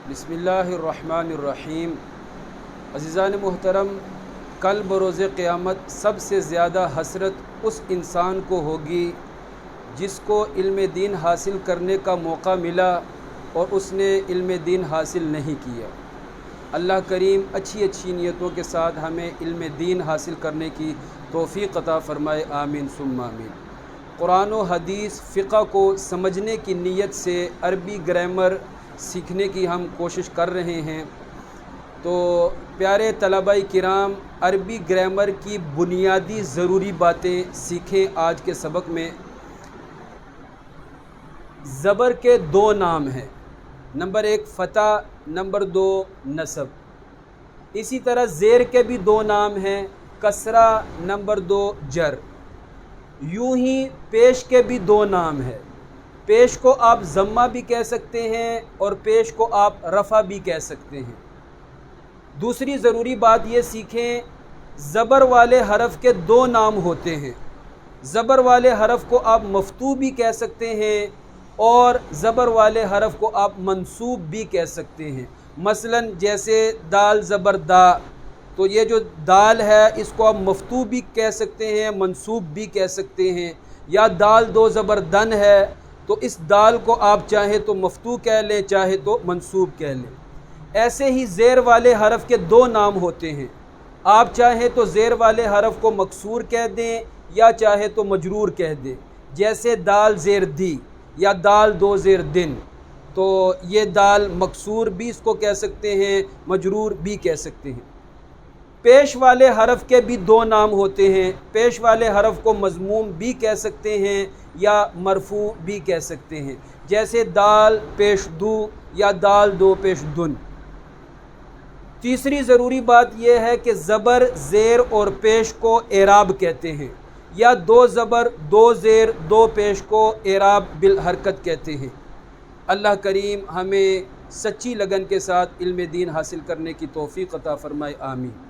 بسم اللہ الرحمن الرحیم۔ عزیزان محترم، کل بروز قیامت سب سے زیادہ حسرت اس انسان کو ہوگی جس کو علم دین حاصل کرنے کا موقع ملا اور اس نے علم دین حاصل نہیں کیا۔ اللہ کریم اچھی نیتوں کے ساتھ ہمیں علم دین حاصل کرنے کی توفیق عطا فرمائے، آمین ثم آمین۔ قرآن و حدیث فقہ کو سمجھنے کی نیت سے عربی گرامر سیکھنے کی ہم کوشش کر رہے ہیں۔ تو پیارے طلباء کرام، عربی گرامر کی بنیادی ضروری باتیں سیکھیں آج کے سبق میں۔ زبر کے دو نام ہیں، نمبر 1 فتح، نمبر 2 نصب۔ اسی طرح زیر کے بھی دو نام ہیں، کسرہ، نمبر 2 جر۔ یوں ہی پیش کے بھی دو نام ہیں، پیش کو آپ ضمہ بھی کہہ سکتے ہیں اور پیش کو آپ رفع بھی کہہ سکتے ہیں۔ دوسری ضروری بات یہ سیکھیں، زبر والے حرف کے دو نام ہوتے ہیں۔ زبر والے حرف کو آپ مفتوح بھی کہہ سکتے ہیں اور زبر والے حرف کو آپ منصوب بھی کہہ سکتے ہیں۔ مثلا جیسے دال زبر دا، تو یہ جو دال ہے اس کو آپ مفتوح بھی کہہ سکتے ہیں، منصوب بھی کہہ سکتے ہیں۔ یا دال دو زبر دن ہے، تو اس دال کو آپ چاہیں تو مفتوح کہہ لیں، چاہے تو منصوب کہہ لیں۔ ایسے ہی زیر والے حرف کے دو نام ہوتے ہیں، آپ چاہیں تو زیر والے حرف کو مکسور کہہ دیں یا چاہے تو مجرور کہہ دیں، جیسے دال زیر دی یا دال دو زیر دن۔ تو یہ دال مکسور بھی اس کو کہہ سکتے ہیں، مجرور بھی کہہ سکتے ہیں۔ پیش والے حرف کے بھی دو نام ہوتے ہیں، پیش والے حرف کو مضموم بھی کہہ سکتے ہیں یا مرفوع بھی کہہ سکتے ہیں، جیسے دال پیش دو یا دال دو پیش دن۔ تیسری ضروری بات یہ ہے کہ زبر، زیر اور پیش کو اعراب کہتے ہیں، یا دو زبر، دو زیر، دو پیش کو اعراب بالحرکت کہتے ہیں۔ اللہ کریم ہمیں سچی لگن کے ساتھ علم دین حاصل کرنے کی توفیق عطا فرمائے، آمین۔